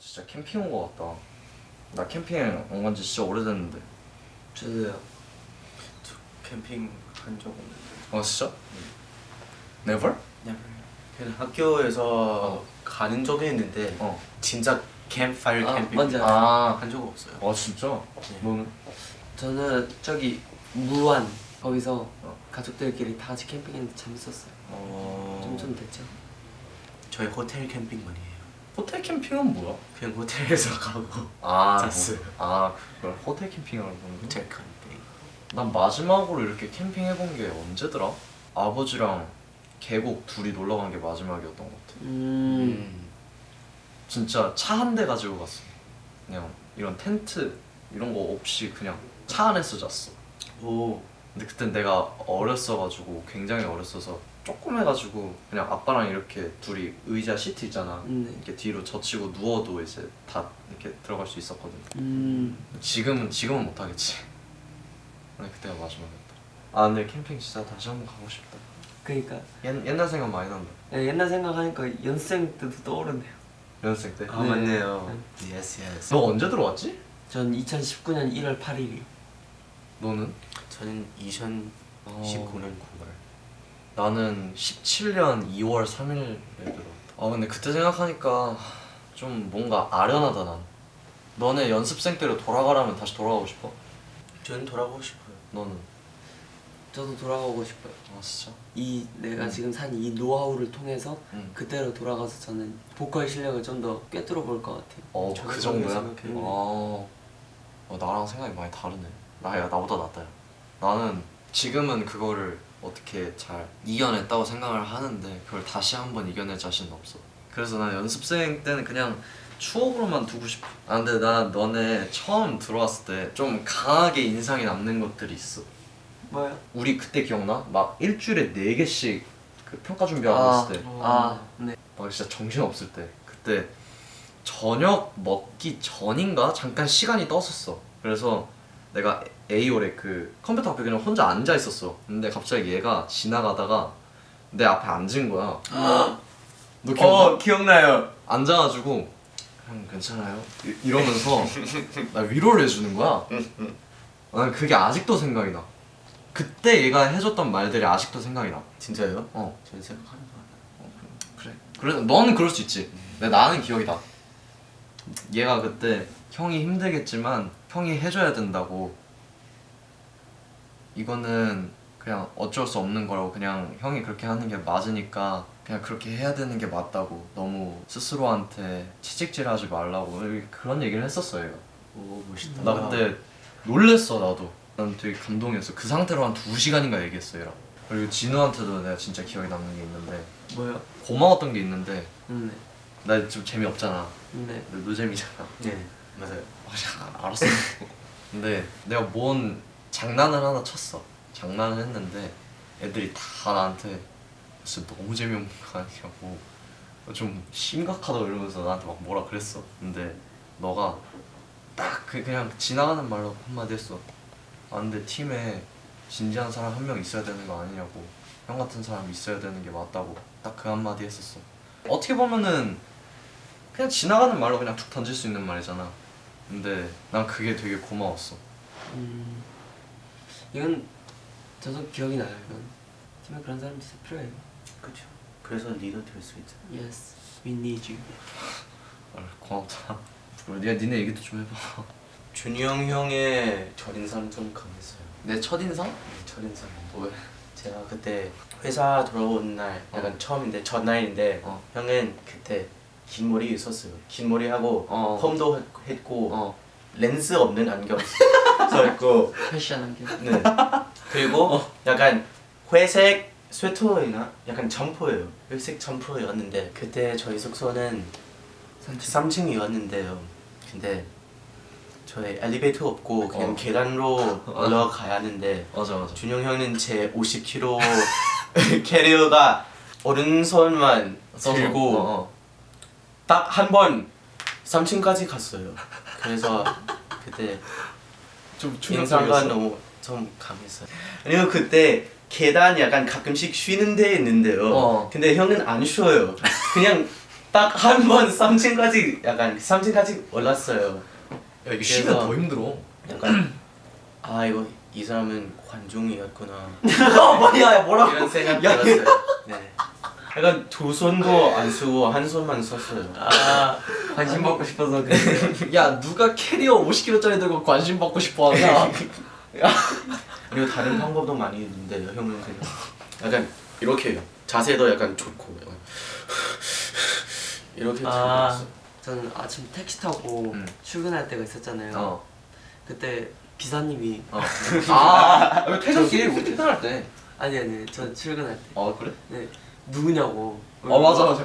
진짜 캠핑 온 거 같다. 나 캠핑 온 건지 진짜 오래됐는데. 저도요. 저 캠핑 한 적 없는데. 진짜? Never? 그냥 학교에서 가는 적이 있는데 진짜 캠파이어 캠핑 맞아. 한 적 없어요. 진짜? 네. 너는? 저는 저기 무안 거기서 가족들끼리 다 같이 캠핑했는데 재밌었어요. 좀 됐죠. 저희 호텔 캠핑 많이 해요. 호텔 캠핑은 뭐야? 그냥 호텔에서 가고 잤어요. 그걸 호텔 캠핑이라고 부르는 거야? 호텔 캠핑. 난 마지막으로 이렇게 캠핑 해본 게 언제더라? 아버지랑 계곡 둘이 놀러 간 게 마지막이었던 것 같아. 진짜 차 한 대 가지고 갔어. 그냥 이런 텐트 이런 거 없이 그냥 차 안에서 잤어. 오. 근데 그땐 내가 어렸어가지고 굉장히 어렸어서 조금 해가지고 그냥 아빠랑 이렇게 둘이 의자 시트 있잖아. 이렇게 뒤로 젖히고 누워도 이제 다 이렇게 들어갈 수 있었거든. 지금은 못하겠지. 근데 그때가 마지막이었다. 근데 캠핑 진짜 다시 한번 가고 싶다. 그러니까 옛날 생각 많이 난다. 옛날 생각하니까 연습생 때도 떠오르네요. 연습생 때. 맞네요. 예스. 너 언제 들어왔지? 전 2019년 1월 8일이요. 너는? 저는 2019년 9월. 나는 17년 2월 3일에 들어왔다. 근데 그때 생각하니까 좀 뭔가 아련하다 난. 너네 연습생 때로 돌아가라면 다시 돌아가고 싶어? 저는 돌아가고 싶어요. 너는? 저도 돌아가고 싶어요. 진짜? 내가 지금 산 이 노하우를 통해서 그때로 돌아가서 저는 보컬 실력을 좀 더 꿰뚫어 볼 것 같아요. 그 정도야? 생각해요. 나랑 생각이 많이 다르네. 나보다 낫다. 야. 나는 지금은 그거를 어떻게 잘 이겨냈다고 생각을 하는데 그걸 다시 한번 이겨낼 자신은 없어. 그래서 난 연습생 때는 그냥 추억으로만 두고 싶어. 근데 나 너네 처음 들어왔을 때 좀 강하게 인상이 남는 것들이 있어. 뭐요? 우리 그때 기억나? 막 일주일에 4개씩 그 평가 준비하고 있을 때 네. 막 진짜 정신없을 때 그때 저녁 먹기 전인가? 잠깐 시간이 떴었어. 그래서 내가 A홀에 그 컴퓨터 앞에 그냥 혼자 앉아 있었어. 근데 갑자기 얘가 지나가다가 내 앞에 앉은 거야. 너 기억나? 기억나요. 앉아가지고 형 괜찮아요? 이러면서 나 위로를 해주는 거야. 난 그게 아직도 생각이 나. 그때 얘가 해줬던 말들이 아직도 생각이 나. 진짜요? 저는 생각하는 거 그래. 그래, 너는 그럴 수 있지. 근데 나는 기억이 나. 얘가 그때 형이 힘들겠지만 형이 해줘야 된다고. 이거는 그냥 어쩔 수 없는 거라고. 그냥 형이 그렇게 하는 게 맞으니까 그냥 그렇게 해야 되는 게 맞다고. 너무 스스로한테 채찍질하지 말라고 그런 얘기를 했었어 얘가. 오, 멋있다. 나 그때 놀랬어 나도. 난 되게 감동이었어. 그 상태로 한 2시간인가 얘기했어 얘랑. 그리고 진우한테도 내가 진짜 기억에 남는 게 있는데 뭐요? 고마웠던 게 있는데 네. 나 좀 재미없잖아. 네. 너 노잼이잖아. 네, 맞아요. 알았어. 근데 내가 뭔 장난을 하나 쳤어. 장난을 했는데 애들이 다 나한테 진짜 너무 재미없는 거 아니냐고 좀 심각하다 이러면서 나한테 막 뭐라 그랬어. 근데 너가 딱 그냥 지나가는 말로 한마디 했어. 근데 팀에 진지한 사람 한 명 있어야 되는 거 아니냐고. 형 같은 사람 있어야 되는 게 맞다고. 딱 그 한마디 했었어. 어떻게 보면은 그냥 지나가는 말로 그냥 툭 던질 수 있는 말이잖아. 근데 난 그게 되게 고마웠어. 이건 저도 기억이 나요. 이건 팀에 그런 사람이 진짜 필요해요. 그렇죠. 그래서 리더 될 수 있죠. Yes, we need you. 고맙다. 니네 얘기도 좀 해봐. 준영 형의 첫인상 좀 강했어요. 내 첫인상? 네, 첫인상. 왜? 제가 그때 회사 들어온 날 약간 처음인데 첫날인데 형은 그때 긴 머리 있었어요. 긴 머리 하고 펌도 했고 렌즈 없는 안경 써있고 패션한 게. 네. 그리고 약간 회색 스웨터이나 약간 점퍼예요. 회색 점퍼였는데 그때 저희 숙소는 3층이었는데요. 근데 저희 엘리베이터 없고 그냥 계단으로 올라가야 하는데 맞아. 준영 형은 제 50kg 캐리어가 오른손만 들고 딱 한 번 3층까지 갔어요. 그래서 그때 좀 인상가 너무 좀 강했어요. 그리고 그때 계단 약간 가끔씩 쉬는 데 있는데요. 근데 형은 안 쉬어요. 그냥 딱 한 번 3층까지 약간 3층까지 올랐어요. 야 이게 쉬면 그래서- 더 힘들어. 약간 아 이거 이 사람은 관중이었구나 뭐야 뭐라고? 이런 생각 들었어요. 네. 약간 두 손도 안 쓰고 한 손만 썼어요. 아 관심 받고 싶어서 야 누가 캐리어 50kg짜리 들고 관심 받고 싶어 하냐? 그리고 다른 방법도 많이 있는데 형은 그냥 약간 이렇게 해요. 자세도 약간 좋고 약간 이렇게 들고 있어. 저는 아침 택시 타고 출근할 때가 있었잖아요. 그때 기사님이 아 퇴근길 우리 퇴근할 때. 아니 저 출근할 때. 그래? 네 누구냐고. 맞아.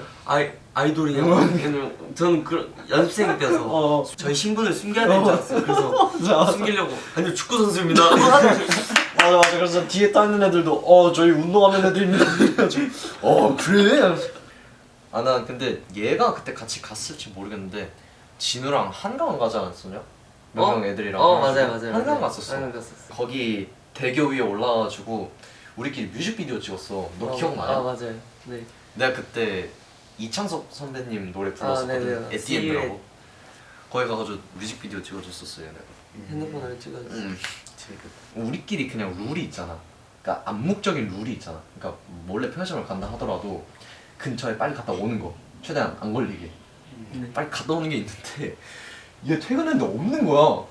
아이돌이냐고. 저는 그 연습생 때여서 저희 신분을 숨겨야 되는 줄 알았어요. 그래서 숨기려고 아니요 축구 선수입니다. 맞아. 그래서 뒤에 타 있는 애들도 저희 운동하는 애들입니다. 그래? 난 근데 얘가 그때 같이 갔을지 모르겠는데 진우랑 한강 가지 않았었냐? 몇 명 애들이랑. 맞아요. 한강 갔었어. 한강 갔었어. 거기 대교 위에 올라가가지고 우리끼리 뮤직비디오 찍었어. 너 기억나냐? 맞아요. 네. 내가 그때 이창석 선배님 노래 불렀었거든. 네네. 에티엠이라고. 거기 가가지고 뮤직비디오 찍어줬었어요 내가. 핸드폰으로 찍어줬어요. 우리끼리 그냥 룰이 있잖아. 그러니까 암묵적인 룰이 있잖아. 그러니까 몰래 편의점을 간다 하더라도 근처에 빨리 갔다 오는 거. 최대한 안 걸리게. 빨리 갔다 오는 게 있는데 얘 퇴근했는데 없는 거야.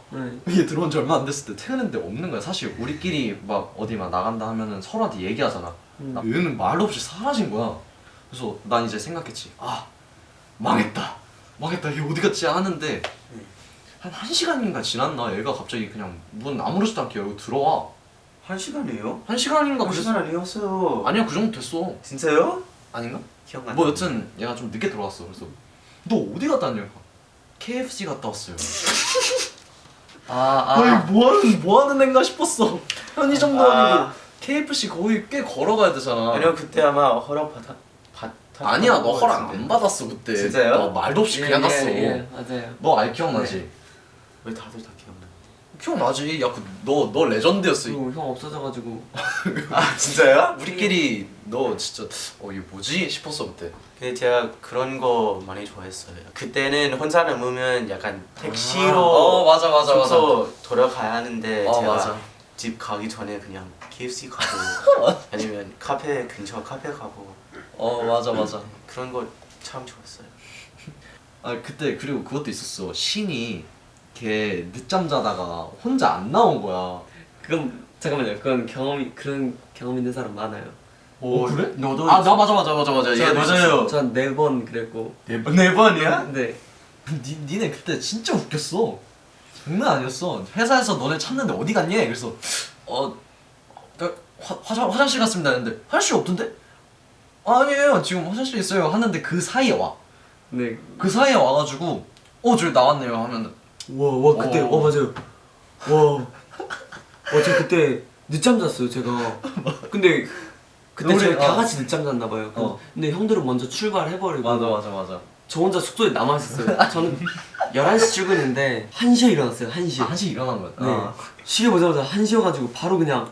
얘 들어온 지 얼마 안 됐을 때 퇴근했는데 없는 거야. 사실 우리끼리 막 어디 막 나간다 하면은 서로한테 얘기하잖아. 얘는 말 없이 사라진 거야. 그래서 난 이제 생각했지. 망했다. 얘 어디 갔지 하는데 한 1시간인가 지났나 얘가 갑자기 그냥 문 아무렇지도 않게 열고 들어와. 1시간이에요? 1시간인가 1시간 아니었어요. 아니야 그 정도 됐어. 진짜요? 아닌가? 기억 안 나. 뭐 여튼 얘가 좀 늦게 들어왔어. 그래서 너 어디 갔다 왔냐? KFC 갔다 왔어요. 아니 뭐 하는 애인가 싶었어. 편의점도 아니고 KFC 거기 꽤 걸어가야 되잖아. 아니요 그때 아마 허락 아니야 너 허락 안 받았어 그때. 진짜요? 너 말도 없이 그냥 갔어. 맞아요. 너 알 기억나지? 왜 다들 다 기억나? 기억나지? 야 너 레전드였어. 그리고 형 없어져가지고 진짜요? 우리끼리 너 진짜 이게 뭐지 싶었어 그때. 근데 제가 그런 거 많이 좋아했어요. 그때는 혼자 남으면 약간 택시로 맞아. 숙소 돌아가야 하는데 제가 맞아. 집 가기 전에 그냥 KFC 가고 아니면 근처 카페 가고 맞아. 그런 거 참 좋았어요. 그때 그리고 그것도 있었어. 신이 걔 늦잠 자다가 혼자 안 나온 거야. 그건 잠깐만요. 그런 경험 있는 사람 많아요. 그래? 너도 나 맞아. 맞아요. 전 4번 그랬고. 네 번이야? 네. 니네 그때 진짜 웃겼어. 장난 아니었어. 회사에서 너네 찾는데 어디 갔니? 그래서 화장실 갔습니다 했는데 화장실 없던데? 아니에요 지금 화장실 있어요 하는데 그 사이에 와. 네. 그 사이에 와가지고 저기 나왔네요 하면은 와 그때 맞아요. 저 그때 늦잠 잤어요 제가. 근데 그때 우리- 저희 다 같이 늦잠 잤나 봐요. 근데 형들은 먼저 출발해버리고 맞아. 저 혼자 숙소에 남아있었어요. 저는 11시 출근인데 1시에 일어났어요. 1시. 1시 일어난 거야. 네. 시계 보자마자 1시여가지고 바로 그냥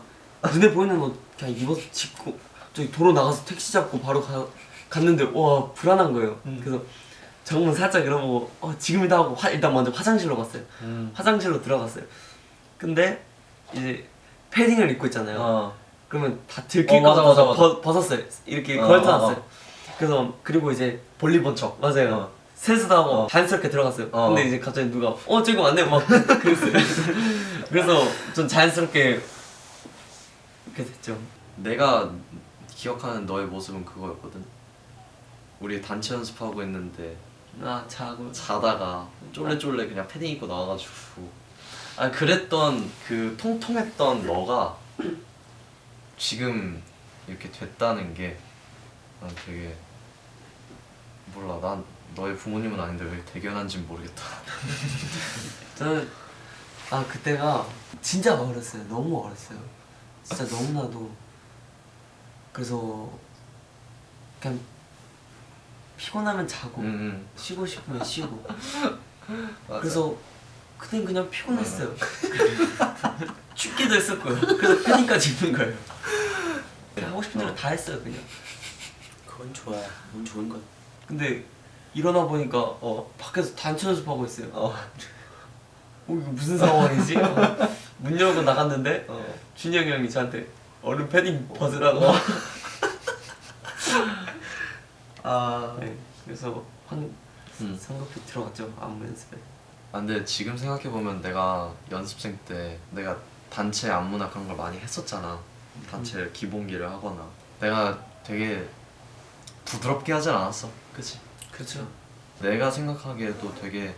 눈에 보이는 옷 그냥 입어서 짚고 저기 도로 나가서 택시 잡고 바로 갔는데 와 불안한 거예요. 그래서 정문 살짝 이러고 지금이다 하고 일단 먼저 화장실로 갔어요. 화장실로 들어갔어요. 근데 이제 패딩을 입고 있잖아요. 그러면 다 들킬까 맞아. 봐 벗었어요. 이렇게 걸터놨어요. 그래서 그리고 이제 볼일 본 척. 맞아요. 세수도 하고 자연스럽게 들어갔어요. 근데 이제 갑자기 누가 저기 왔네 막 그랬어요. 그래서 좀 자연스럽게 그렇게 됐죠. 내가 기억하는 너의 모습은 그거였거든. 우리 단체 연습하고 있는데 자고 자다가 쫄래쫄래 그냥 패딩 입고 나와가지고 그랬던 그 통통했던 너가 지금 이렇게 됐다는 게 난 되게 몰라. 난 너의 부모님은 아닌데 왜 대견한진 모르겠다. 저는 그때가 진짜 어렸어요. 너무 어렸어요. 진짜 너무나도. 그래서 그냥 피곤하면 자고 쉬고 싶으면 쉬고. 그래서 그땐 그냥 피곤했어요. 춥기도 했었고요. 그래서 패딩까지 입는 거예요. 그냥 하고 싶은 대로 다 했어요 그냥. 그건 좋아. 그건 좋은 것. 근데 일어나 보니까 밖에서 단체 연습하고 있어요. 이거 무슨 상황이지? 문 열고 나갔는데 준영이 형이 저한테 얼른 패딩 벗으라고. 네, 그래서 성급히 들어갔죠 안무 연습에. 근데 지금 생각해보면 내가 연습생 때 내가 단체 안무나 그런 걸 많이 했었잖아. 단체 기본기를 하거나 내가 되게 부드럽게 하진 않았어. 그치? 그렇죠. 내가 생각하기에도 되게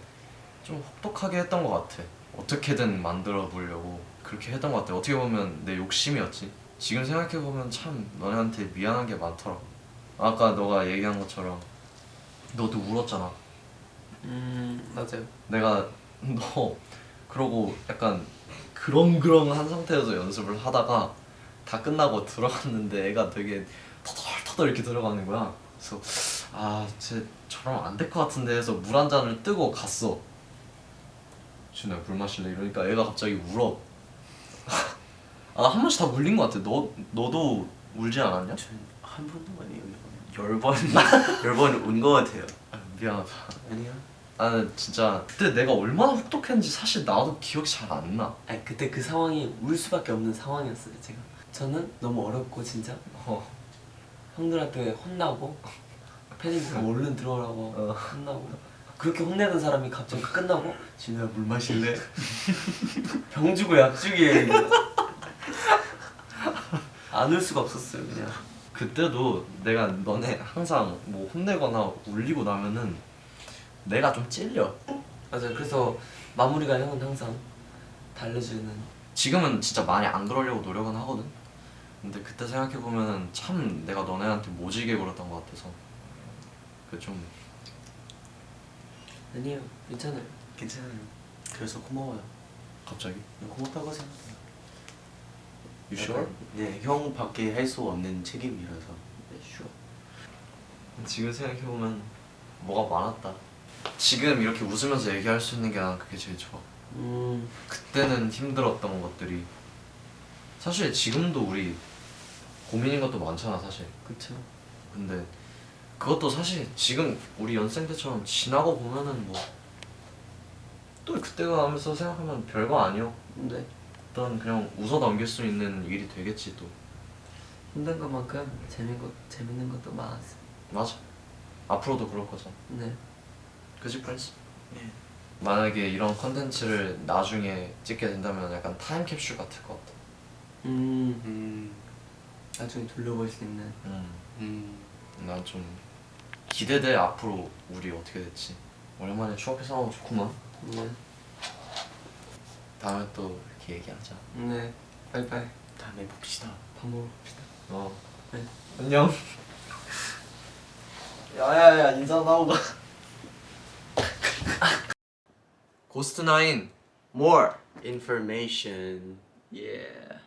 좀 혹독하게 했던 것 같아. 어떻게든 만들어 보려고 그렇게 했던 것 같아. 어떻게 보면 내 욕심이었지. 지금 생각해보면 참 너네한테 미안한 게 많더라고. 아까 너가 얘기한 것처럼 너도 울었잖아. 맞아요. 내가 너 그러고 약간 그렁그렁한 상태에서 연습을 하다가 다 끝나고 들어갔는데 애가 되게 터덜터덜 이렇게 들어가는 거야. 그래서 쟤 저러면 안 될 것 같은데 해서 물 한 잔을 뜨고 갔어. 준호야 물 마실래? 이러니까 애가 갑자기 울어. 한 번씩 다 울린 것 같아. 너도 울지 않았냐? 한 번도 아니에요. 10번 10번 운 거 같아요. 미안하다. 아니요. 나는 진짜 그때 내가 얼마나 혹독했는지 사실 나도 기억이 잘 안 나. 아니 그때 그 상황이 울 수밖에 없는 상황이었어요 제가. 저는 너무 어렵고 진짜 형들한테 혼나고 패딩 벗고 얼른 들어오라고 혼나고 그렇게 혼내던 사람이 갑자기 끝나고 진우야 물 마실래? 병 주고 약 주기에 안 울 수가 없었어요 그냥. 그때도 내가 너네 항상 뭐 혼내거나 울리고 나면은 내가 좀 찔려. 맞아요. 그래서 마무리가 형은 항상 달래주는. 지금은 진짜 많이 안 그러려고 노력은 하거든. 근데 그때 생각해보면 참 내가 너네한테 모지게 굴었던 것 같아서 그 좀 아니에요 괜찮아요. 괜찮아요. 그래서 고마워요. 갑자기 고맙다고 생각해요. You sure? 네, 형밖에 할 수 없는 책임이라서. 네, sure. 지금 생각해보면 뭐가 많았다. 지금 이렇게 웃으면서 얘기할 수 있는 게 난 그게 제일 좋아. 그때는 힘들었던 것들이 사실 지금도 우리 고민인 것도 많잖아 사실. 그쵸. 근데 그것도 사실 지금 우리 연생 때처럼 지나고 보면은 뭐 또 그때가 하면서 생각하면 별거 아니요. 네. 일단 그냥 웃어 넘길 수 있는 일이 되겠지 또. 힘든 것만큼 재밌는 것도 많았어. 맞아. 앞으로도 그럴 거잖아. 네. 그지 프렌스? 네. 만약에 이런 컨텐츠를 나중에 찍게 된다면 약간 타임캡슐 같을 것 같아. 나중에 돌려볼 수 있는. 난 좀 기대돼. 앞으로 우리 어떻게 될지. 오랜만에 추억해 싸우면 좋구만. 네. 다음에 또 이렇게 얘기하자. 네. 빠이빠이. 다음에 봅시다. 밥 먹으러 갑시다. 네. 네. 안녕. 야야야 인사 나오고. 고스트 9 More information. Yeah.